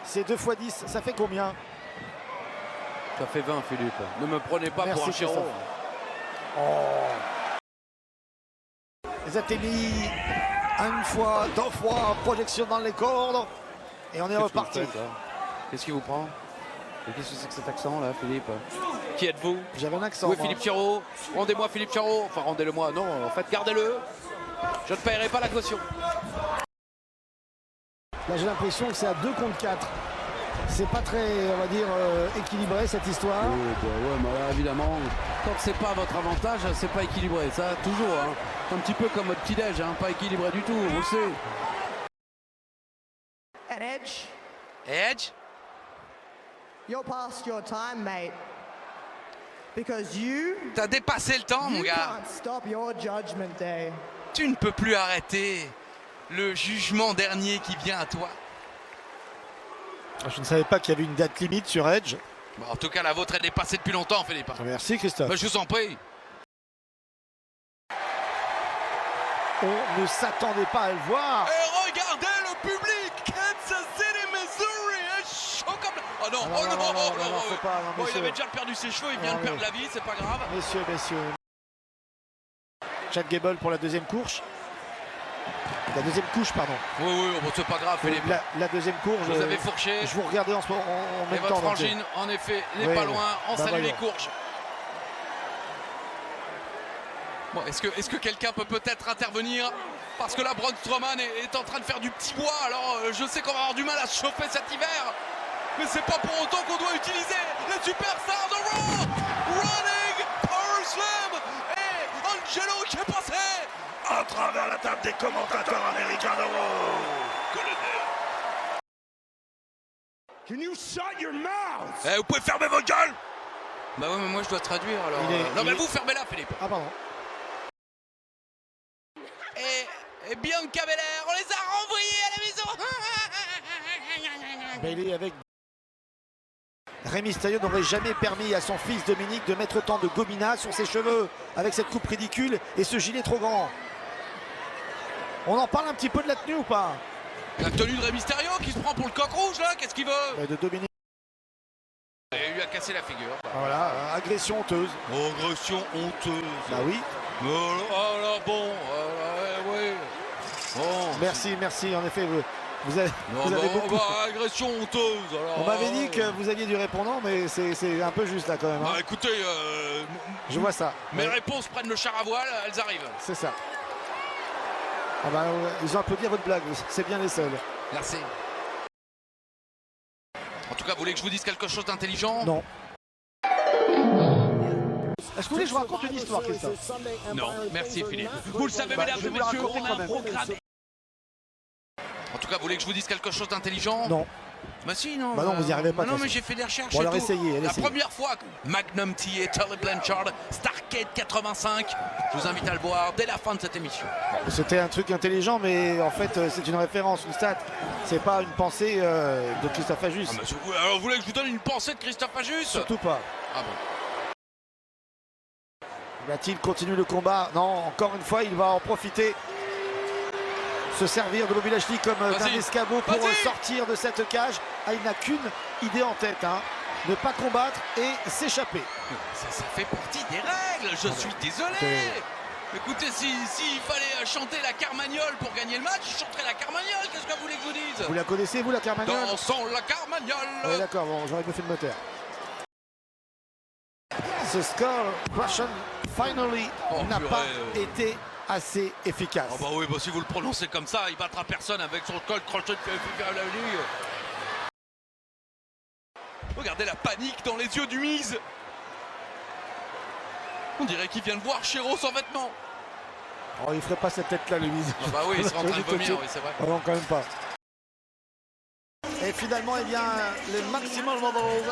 C'est 2 x 10, ça fait combien? Ça fait 20, Philippe. Ne me prenez pas Merci, pour un chéron. Oh. Zatemi, une fois, 2 fois, projection dans les cordes. Et on est reparti. Qu'est-ce qui vous prend? Et qu'est-ce que c'est que cet accent là, Philippe? Qui êtes-vous? J'avais un accent. Où est moi. Philippe Thiraud? Rendez-moi Philippe Thiraud. Enfin, rendez-le moi. Non, en fait, gardez-le. Je ne paierai pas la caution. Là, j'ai l'impression que c'est à 2 contre 4. C'est pas très, on va dire, équilibré cette histoire. Ouais, mais là, évidemment, quand c'est pas votre avantage, c'est pas équilibré. Ça, toujours. Hein. Un petit peu comme votre petit-déj, hein, pas équilibré du tout, on le sait. And Edge, Edge? you're past your time, mate. Because you T'as dépassé le temps, mon gars. can't stop your judgment day. Tu ne peux plus arrêter le jugement dernier qui vient à toi. Je ne savais pas qu'il y avait une date limite sur Edge. Bon, en tout cas, la vôtre est dépassée depuis longtemps, Philippe. Merci Christophe. Mais je vous en prie. On ne s'attendait pas à le voir. Et regardez le public, Kansas City, Missouri, est chaud comme... Oh non, Non, oh non, non, oh non, non, non, faut pas, non, Bon, il messieurs. avait déjà perdu ses cheveux, il vient Non, de perdre mais- la vie, c'est pas grave. Messieurs. Chad Gable pour la deuxième course. La deuxième couche, pardon. Oui, bon, c'est pas grave, Philippe. La deuxième course. Vous avez fourché. Je vous regardais en ce moment en Et même votre temps. donc, frangine, en effet, n'est Oui, pas oui. loin. On Bah, salue voyons. les courges. Bon, est-ce que quelqu'un peut peut-être intervenir? Parce que là, Braun Strowman est en train de faire du petit bois. Alors, je sais qu'on va avoir du mal à se chauffer cet hiver. Mais c'est pas pour autant qu'on doit utiliser les superstars de Raw. Running Power Slam. Et Angelo qui est passé à travers la table des commentateurs américains de Raw. Can you shut your mouth? Eh, vous pouvez fermer votre gueule. Bah ouais, mais moi je dois traduire alors. Non, mais vous fermez-la, Philippe. Ah pardon. Et Bianca Belair, on les a renvoyés à la maison. Bayley avec... Rey Mysterio n'aurait jamais permis à son fils Dominique de mettre autant de gomina sur ses cheveux avec cette coupe ridicule et ce gilet trop grand. On en parle un petit peu de la tenue ou pas? La tenue de Rey Mysterio qui se prend pour le coq rouge là, qu'est-ce qu'il veut? De Dominique. Il lui a cassé la figure. Voilà, agression honteuse. Agression honteuse. Bah oui. Oh là, bon, ouais. Bon. Merci, en effet, vous avez beaucoup. Agression honteuse. Alors, On m'avait dit que vous aviez du répondant, mais c'est un peu juste là quand même. Hein. Bah écoutez, Je vois ça. mes réponses prennent le char à voile, elles arrivent. C'est ça. Ah bah, ils ont applaudi à votre blague, c'est bien les seuls. Merci. En tout cas, vous voulez que je vous dise quelque chose d'intelligent? Non. Est-ce que vous voulez que je vous raconte une histoire, Christophe? Non, merci Philippe. Vous le savez, Bah, mesdames je et vais vous la messieurs, raconter on a quand un même. programme. En tout cas, vous voulez que je vous dise quelque chose d'intelligent? Non. Bah si, non. Bah non, vous y arrivez pas, Non, de toute mais façon. j'ai fait des recherches. Bon, et alors tout. essayez, La essayez. première fois, Magnum Tea et Tully Blanchard, Starcade 85. Je vous invite à le boire dès la fin de cette émission. C'était un truc intelligent, mais en fait, c'est une référence, une stat. C'est pas une pensée de Christophe Ajus. Ah, monsieur, alors vous voulez que je vous donne une pensée de Christophe Ajus? Surtout pas. Ah bon. Va-t-il continuer le combat? Non, encore une fois, il va en profiter. Se servir de Bobby Lashley comme d'un Vas-y. escabeau pour Vas-y. sortir de cette cage. Ah, il n'a qu'une idée en tête, hein. Ne pas combattre et s'échapper. Ça fait partie des règles, je suis désolé. Écoutez, s'il fallait chanter la Carmagnole pour gagner le match, je chanterais la Carmagnole, qu'est-ce que vous voulez que je vous dise? Vous la connaissez, vous, la Carmagnole? Dansons la Carmagnole. Ouais, d'accord, bon, j'aurais bouffé le moteur. Ce score, Russian Finally, Oh, n'a purée, pas été assez efficace. Ah bah oui, bah si vous le prononcez comme ça, il battra personne avec son col crochet de vers la ligne. Regardez la panique dans les yeux du Miz. On dirait qu'il vient de voir Chéro sans vêtements. Oh, il ferait pas cette tête-là, le Miz. Ah bah oui, il sera en train de vomir, oui, c'est vrai. Oh non, quand même pas. Et finalement, eh bien, les Maximum Models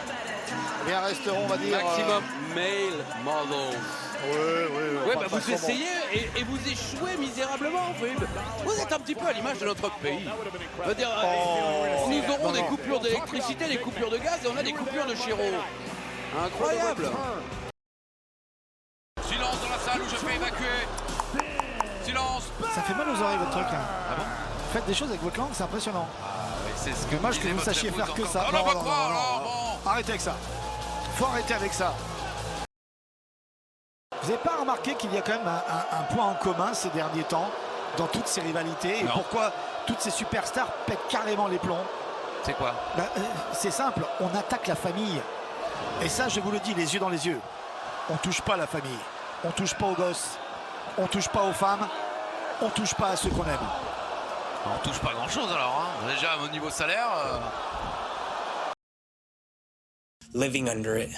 eh bien, resteront, on va dire... Maximum male models. Oui, Ouais, bah vous essayez et vous échouez misérablement, Philippe. Vous êtes un petit peu à l'image de notre pays. Je veux dire, nous aurons des coupures d'électricité, des coupures de gaz et on a des coupures de Chiro. Incroyable. Silence dans la salle où je fais évacuer. Silence. Ça fait mal aux oreilles, votre truc. Hein. Ah bon? Faites des choses avec votre langue, c'est impressionnant. Ah oui, c'est ce que Dommage que disait vous votre sachiez épouse faire que encore. ça. Oh, Non, non, non, quoi, non, alors, non. bon. Arrêtez avec ça. Faut arrêter avec ça. Vous n'avez pas remarqué qu'il y a quand même un point en commun ces derniers temps dans toutes ces rivalités et Non. pourquoi toutes ces superstars pètent carrément les plombs? C'est quoi? C'est simple, on attaque la famille. Et ça, je vous le dis, les yeux dans les yeux. On touche pas à la famille. On touche pas aux gosses. On touche pas aux femmes. On touche pas à ceux qu'on aime. On touche pas grand chose alors, hein. Déjà au niveau salaire. Living under it.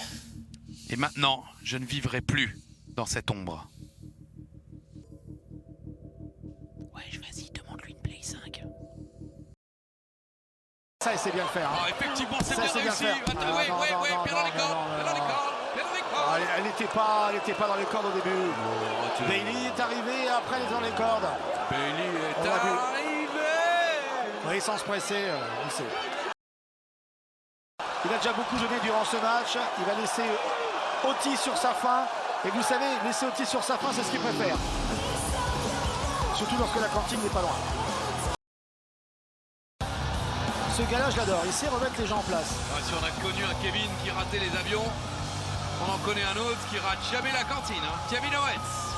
Et maintenant, je ne vivrai plus dans cette ombre. Ouais, vas-y, demande-lui une Play 5. Ça, il sait bien le faire. Ah, effectivement, c'est Ça, bien c'est bien réussi. faire. Attends, Ah, ouais, non, ouais, non, ouais, non, bien dans les non, cordes, non, bien dans les non. cordes, bien dans les cordes. Ah, elle n'était pas dans les cordes au début. Bailey est arrivé, après elle est dans les cordes. Bailey On est l'a vu. arrivé. Oui, sans se presser, il sait. Il a déjà beaucoup donné durant ce match. Il va laisser Otis sur sa fin. Et vous savez, laisser Otis sur sa fin, c'est ce qu'il préfère. Surtout lorsque la cantine n'est pas loin. Ce gars-là, je l'adore. Il sait remettre les gens en place. Ah, si on a connu un Kevin qui ratait les avions, on en connaît un autre qui rate jamais la cantine. Hein. Kevin Owens.